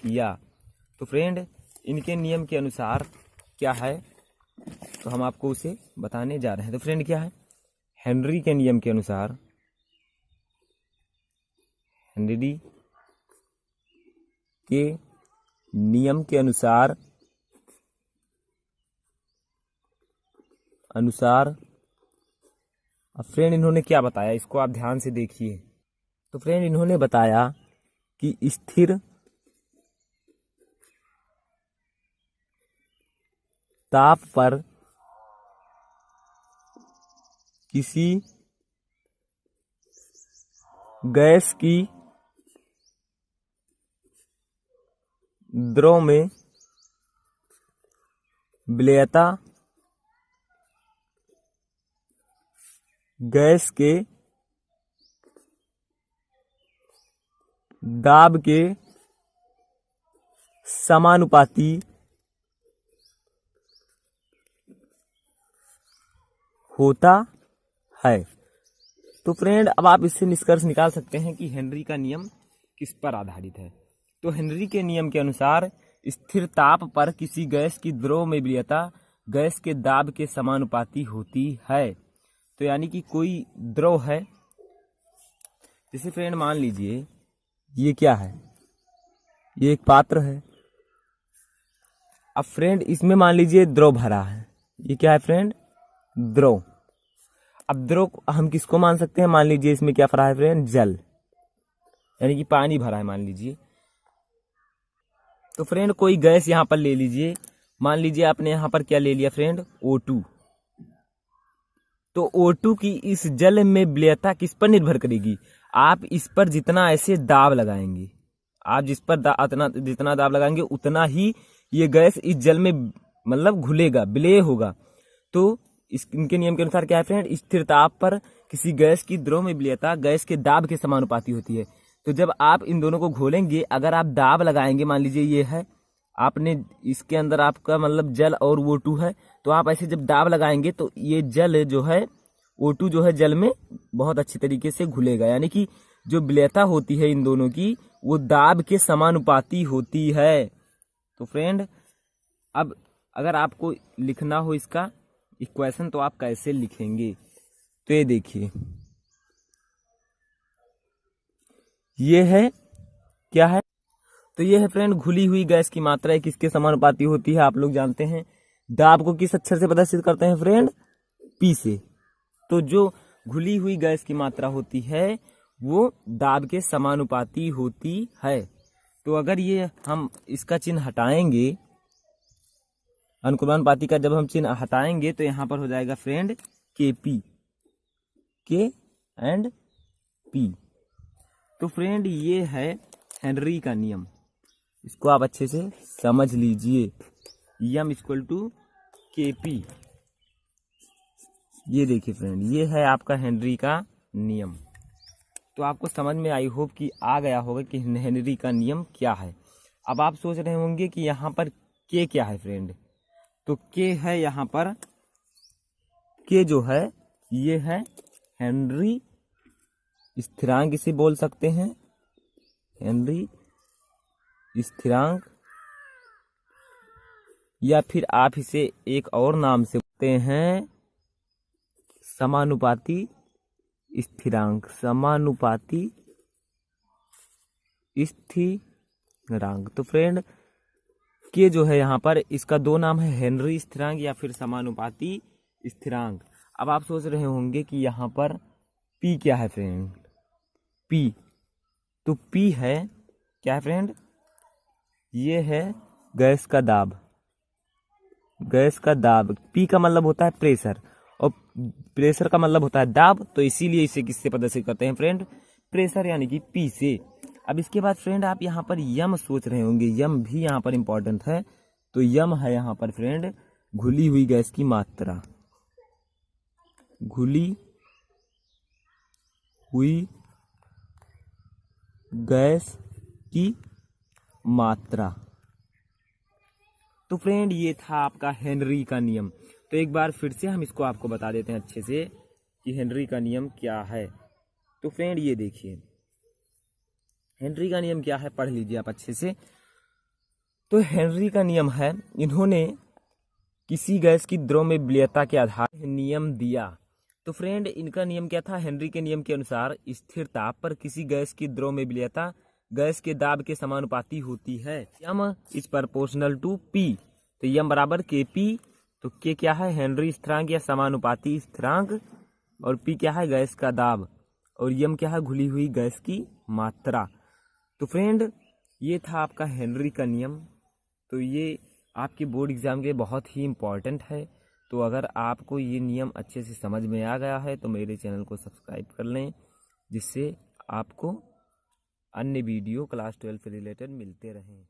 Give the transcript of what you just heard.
किया। तो फ्रेंड इनके नियम के अनुसार क्या है, तो हम आपको उसे बताने जा रहे हैं। तो फ्रेंड क्या है, हेनरी के नियम के अनुसार, हेनरी के नियम के अनुसार अब फ्रेंड इन्होंने क्या बताया, इसको आप ध्यान से देखिए। तो फ्रेंड इन्होंने बताया कि स्थिर ताप पर किसी गैस की द्रव में विलेयता गैस के दाब के समानुपाती होता है। तो फ्रेंड अब आप इससे निष्कर्ष निकाल सकते हैं कि हेनरी का नियम किस पर आधारित है। तो हेनरी के नियम के अनुसार स्थिर ताप पर किसी गैस की द्रव में विलेयता गैस के दाब के समानुपाती होती है। तो यानी कि कोई द्रव है, जैसे फ्रेंड मान लीजिए ये क्या है, ये एक पात्र है। अब फ्रेंड इसमें मान लीजिए द्रव भरा है, ये क्या है फ्रेंड, द्रव। अब द्रव हम किसको मान सकते हैं, मान लीजिए इसमें क्या भरा है फ्रेंड, जल, यानी कि पानी भरा है मान लीजिए। तो फ्रेंड कोई गैस यहां पर ले लीजिए, मान लीजिए आपने यहां पर क्या ले लिया फ्रेंड, O2। तो O2 की इस जल में विलेयता किस पर निर्भर करेगी, आप इस पर जितना ऐसे दाब लगाएंगे, आप जिस पर जितना दाब लगाएंगे उतना ही ये गैस इस जल में मतलब घुलेगा, विलेय होगा। तो इनके नियम के अनुसार क्या है फ्रेंड, स्थिर ताप पर किसी गैस की द्रव में विलेयता गैस के दाब के समानुपाती होती है। तो जब आप इन दोनों को घोलेंगे, अगर आप दाब लगाएंगे, मान लीजिए ये है, आपने इसके अंदर आपका मतलब जल और O2 है, तो आप ऐसे जब दाब लगाएंगे तो ये जल जो है, O2 जो है जल में बहुत अच्छी तरीके से घुलेगा, यानी कि जो विलेयता होती है इन दोनों की वो दाब के समानुपाती होती है। तो फ्रेंड अब अगर आपको लिखना हो इसका इक्वेशन तो आप कैसे लिखेंगे, तो ये देखिए, ये है क्या है, तो ये है फ्रेंड घुली हुई गैस की मात्रा किसके समानुपाती होती है, आप लोग जानते हैं। दाब को किस अक्षर से प्रदर्शित करते हैं फ्रेंड, P से। तो जो घुली हुई गैस की मात्रा होती है वो दाब के समानुपाती होती है। तो अगर ये हम इसका चिन्ह हटाएंगे, अनुक्रमानुपाती का जब हम चिन्ह हटाएंगे तो यहां पर हो जाएगा friend Kp, K and P। तो फ्रेंड ये है हेनरी का नियम, इसको आप अच्छे से समझ लीजिए, M इक्वल टू Kp। ये देखिए फ्रेंड, ये है आपका हेनरी का नियम। तो आपको समझ में आई होप कि आ गया होगा कि हेनरी का नियम क्या है। अब आप सोच रहे होंगे कि यहाँ पर K क्या है फ्रेंड, तो K है यहाँ पर, K जो है ये है हेनरी स्थिरांक, इसे बोल सकते हैं हेनरी स्थिरांक, या फिर आप इसे एक और नाम से बोलते हैं समानुपाती स्थिरांक, समानुपाती स्थिरांक। तो फ्रेंड के जो है यहाँ पर इसका दो नाम है, हेनरी स्थिरांक या फिर समानुपाती स्थिरांक। अब आप सोच रहे होंगे कि यहाँ पर P क्या है फ्रेंड, P, तो P है क्या है फ्रेंड, ये है गैस का दाब, गैस का दाब। P का मतलब होता है प्रेशर और प्रेशर का मतलब होता है दाब, तो इसीलिए इसे किससे प्रदर्शित करते हैं फ्रेंड, प्रेशर यानी कि P से। अब इसके बाद फ्रेंड आप यहाँ पर यम सोच रहे होंगे, यम भी यहाँ पर इंपॉर्टेंट है। तो यम है यहाँ पर फ्रेंड घुली हुई गैस की मात्रा, घुली हुई गैस की मात्रा। तो फ्रेंड ये था आपका हेनरी का नियम। तो एक बार फिर से हम इसको आपको बता देते हैं अच्छे से कि हेनरी का नियम क्या है। तो फ्रेंड ये देखिए हेनरी का नियम क्या है, पढ़ लीजिए आप अच्छे से। तो हेनरी का नियम है, इन्होंने किसी गैस की द्रव्यता के आधार पर नियम दिया। तो फ्रेंड इनका नियम क्या था? हेनरी के नियम के अनुसार स्थिर ताप पर किसी गैस की द्रव्यता गैस के दाब के समानुपाती होती है। यम इज प्रोपोर्शनल टू पी, तो यम बराबर के पी। तो के क्या है? हेनरी स्थिरांक या समानुपाती स्थिरांक, और पी क्या है? गैस का दाब, और यम क्या है? घुली हुई गैस की मात्रा। तो फ्रेंड ये था आपका हेनरी का नियम। तो ये आपके बोर्ड एग्जाम के बहुत ही इम्पॉर्टेंट है। तो अगर आपको ये नियम अच्छे से समझ में आ गया है तो मेरे चैनल को सब्सक्राइब कर लें, जिससे आपको अन्य वीडियो क्लास 12 से रिलेटेड मिलते रहें।